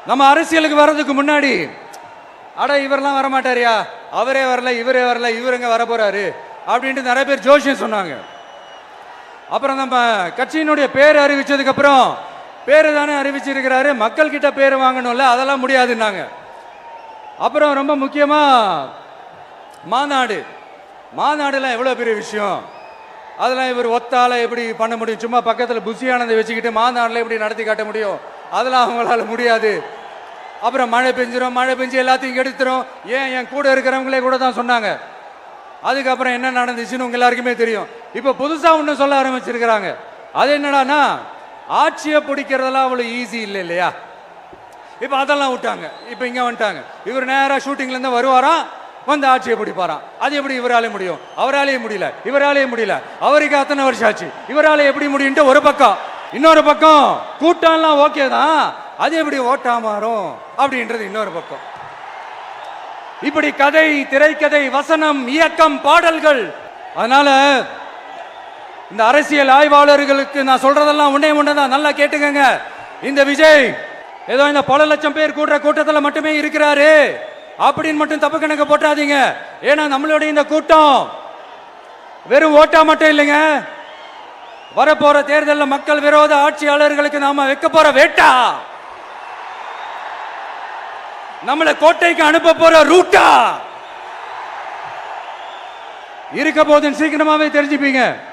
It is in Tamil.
நம்ம அரசியலுக்கு வர்றதுக்கு முன்னாடி அட இவரெல்லாம் வரமாட்டாரியா, அவரே வரல, இவரே வரல, இவருங்க வர போறாரு அப்படின்ட்டு நிறைய பேர் ஜோஷியம் சொன்னாங்க. அப்புறம் நம்ம கட்சியினுடைய பேர் அறிவிச்சதுக்கு அப்புறம் பேரு தானே அறிவிச்சிருக்கிறாரு, மக்கள் கிட்ட பேர் வாங்கணும்ல, அதெல்லாம் முடியாதுன்னாங்க. அப்புறம் ரொம்ப முக்கியமா மாநாடுலாம் எவ்வளவு பெரிய விஷயம், அதெல்லாம் இவர் ஒத்தால எப்படி பண்ண முடியும், சும்மா பக்கத்தில் புஷியானதை வச்சுக்கிட்டு மாநாடுல எப்படி நடத்தி காட்ட முடியும், அதெல்லாம் அவங்களால முடியாது. அப்புறம் மழை பெஞ்சு எல்லாத்தையும் கெடுத்துரும். ஏன் என் கூட இருக்கிறவங்களே கூட தான் சொன்னாங்க. அதுக்கப்புறம் என்ன நடந்துச்சுன்னு உங்க எல்லாருக்குமே தெரியும். இப்போ புதுசா ஒன்று சொல்ல ஆரம்பிச்சிருக்கிறாங்க. அது என்னடானா, ஆட்சியை பிடிக்கிறதெல்லாம் அவ்வளோ ஈஸி இல்லை இல்லையா. இப்போ அதெல்லாம் விட்டாங்க, இப்போ இங்கே வந்துட்டாங்க. இவர் நேராக ஷூட்டிங்லேருந்து வருவாராம், வந்து ஆட்சியை பிடிப்பாராம். அது எப்படி இவராலே முடியும், அவராலே முடியல, இவராலே முடியல, அவருக்கு அத்தனை வருஷம் ஆச்சு, இவராலே எப்படி முடியும்ட்டு ஒரு பக்கம். இன்னொரு பக்கம் கூட்டம்லாம் ஓகே தான், அது எப்படி ஓட்டா மாறும் அப்படின்றது இன்னொரு பக்கம். இப்படி கதை, திரைக்கதை, வசனம், இயக்கம், பாடல்கள். அதனால இந்த அரசியல் ஆய்வாளர்களுக்கு நான் சொல்றதெல்லாம் ஒன்னேதான், நல்லா கேட்டுக்கங்க. இந்த விஜய் ஏதோ இந்த பல லட்சம் பேர் கூடுற கூட்டத்தில் மட்டுமே இருக்கிறாரு அப்படின்னு மட்டும் தப்பு கணக்கு போட்டாதீங்க. ஏன்னா நம்மளுடைய இந்த கூட்டம் வெறும் ஓட்டா மட்டும் இல்லைங்க, வரப்போற தேர்தலில் மக்கள் விரோத ஆட்சியாளர்களுக்கு நாம வைக்க போற வேட்டா, நம்மளை கோட்டைக்கு அனுப்ப போற ரூட்டா இருக்க போதுன்னு சீக்கிரமாவே தெரிஞ்சுப்பீங்க.